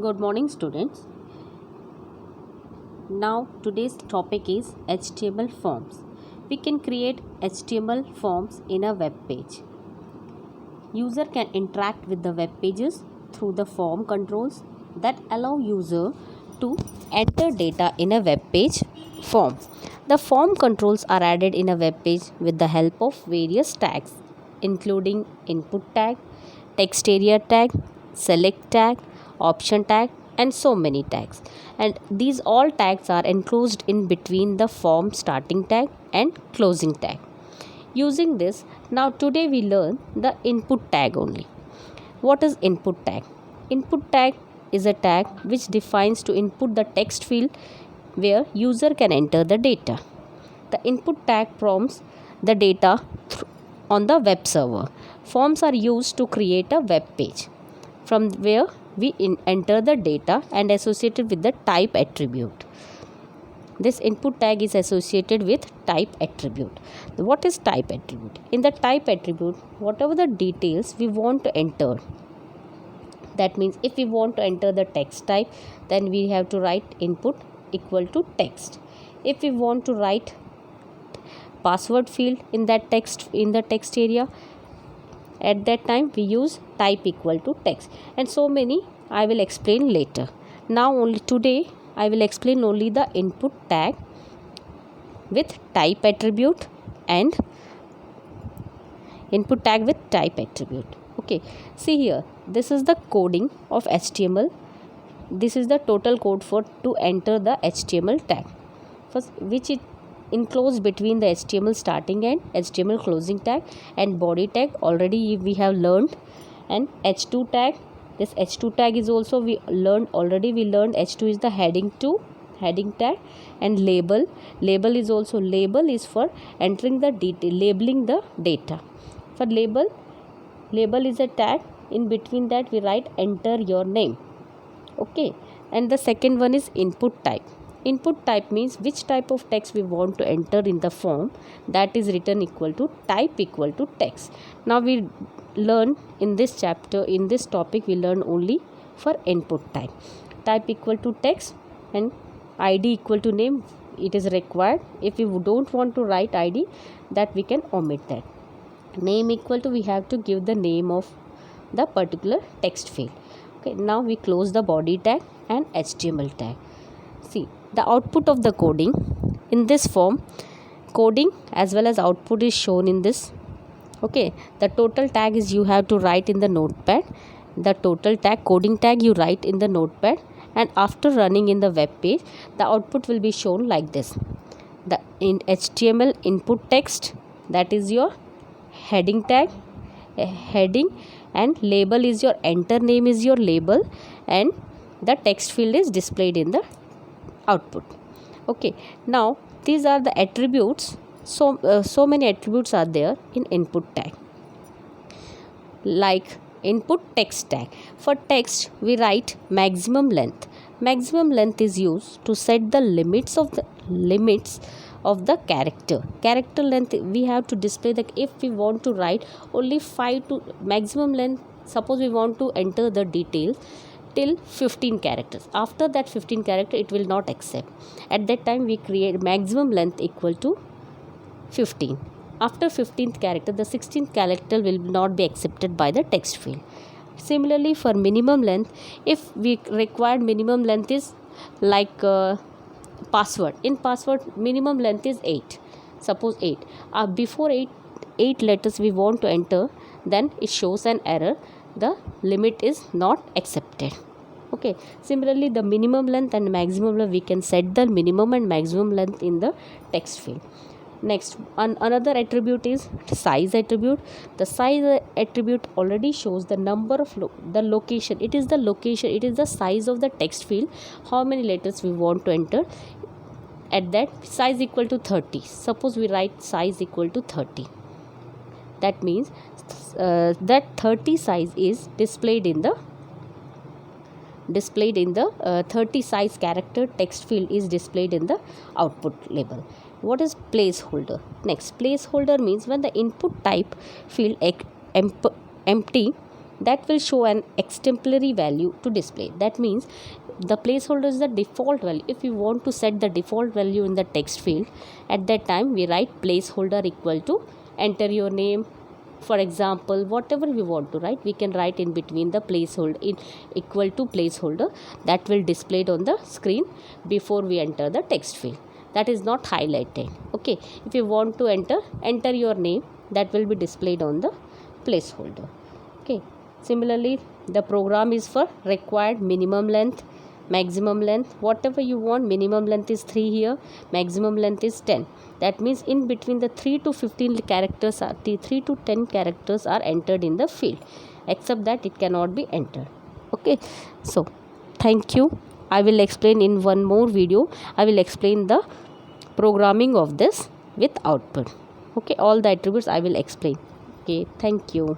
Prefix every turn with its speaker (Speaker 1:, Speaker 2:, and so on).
Speaker 1: Good morning, students. Now, today's topic is HTML forms. We can create HTML forms in a web page. User can interact with the web pages through the form controls that allow user to enter data in a web page form. The form controls are added in a web page with the help of various tags, including input tag, text area tag, select tag, option tag, and so many tags. And these all tags are enclosed in between the form starting tag and closing tag. Using this, now today we learn the input tag only. What is input tag? Input tag is a tag which defines to input the text field where user can enter the data. The input tag prompts the data on the web server. Forms are used to create a web page from where we enter the data and associated with the type attribute. This input tag is associated with type attribute. What is type attribute? In the type attribute, whatever the details we want to enter, that means if we want to enter the text type, then we have to write input equal to text. If we want to write password field in that text, in the text area, at that time we use type equal to text, and so many I will explain later. Now only today I will explain only the input tag with type attribute and input tag with type attribute. Okay, see here, this is the coding of HTML. This is the total code for to enter the HTML tag, first which it enclosed between the HTML starting and HTML closing tag and body tag already we have learned, and h2 tag. This h2 tag is also we learned h2 is the heading tag, and label is also, label is for entering the detail, labeling the data. For label is a tag, in between that we write enter your name. Okay, and the second one is input type. Input type means which type of text we want to enter in the form, that is written equal to type equal to text. Now we learn in this chapter, in this topic we learn only for input type. Type equal to text and ID equal to name, it is required. If we don't want to write ID, that we can omit that. Name equal to, we have to give the name of the particular text field. Okay, now we close the body tag and HTML tag. See, the output of the coding in this form, coding as well as output is shown in this. Okay, the total tag is you have to write in the notepad. The total tag, coding tag, you write in the notepad, and after running in the web page, the output will be shown like this. The in HTML input text, that is your heading tag, heading, and label is your enter name is your label, and the text field is displayed in the output. Okay, now these are the attributes. So many attributes are there in input tag, like input text tag. For text we write maximum length. Maximum length is used to set the limits of the character length. We have to display that if we want to write only 5 to maximum length, suppose we want to enter the details till 15 characters, after that 15 character it will not accept. At that time we create maximum length equal to 15. After 15th character, the 16th character will not be accepted by the text field. Similarly, for minimum length, if we required minimum length is like password. In password, minimum length is 8. Suppose 8. Before 8 letters we want to enter, then it shows an error. The limit is not accepted. Okay. Similarly, the minimum length and maximum length, we can set the minimum and maximum length in the text field. Next, another attribute is size attribute. The size attribute already shows the number of the location. It is the location, it is the size of the text field, how many letters we want to enter. At that, size equal to 30. Suppose we write size equal to 30. That means that 30 size is displayed in the 30 size character text field is displayed in the output label. What is placeholder? Next, placeholder means when the input type field empty, that will show an exemplary value to display. That means the placeholder is the default value. If we want to set the default value in the text field, at that time we write placeholder equal to enter your name, for example, whatever we want to write, we can write in between the placeholder in equal to placeholder, that will displayed on the screen before we enter the text field. That is not highlighted. Okay, if you want to enter your name, that will be displayed on the placeholder. Okay, similarly the program is for required minimum length, maximum length, whatever you want. Minimum length is 3 here, maximum length is 10. That means in between the 3 to 15 characters are 3 to 10 characters are entered in the field, except that it cannot be entered. Okay, so thank you. I will explain in one more video. I will explain the programming of this with output. Okay, all the attributes I will explain. Okay, thank you.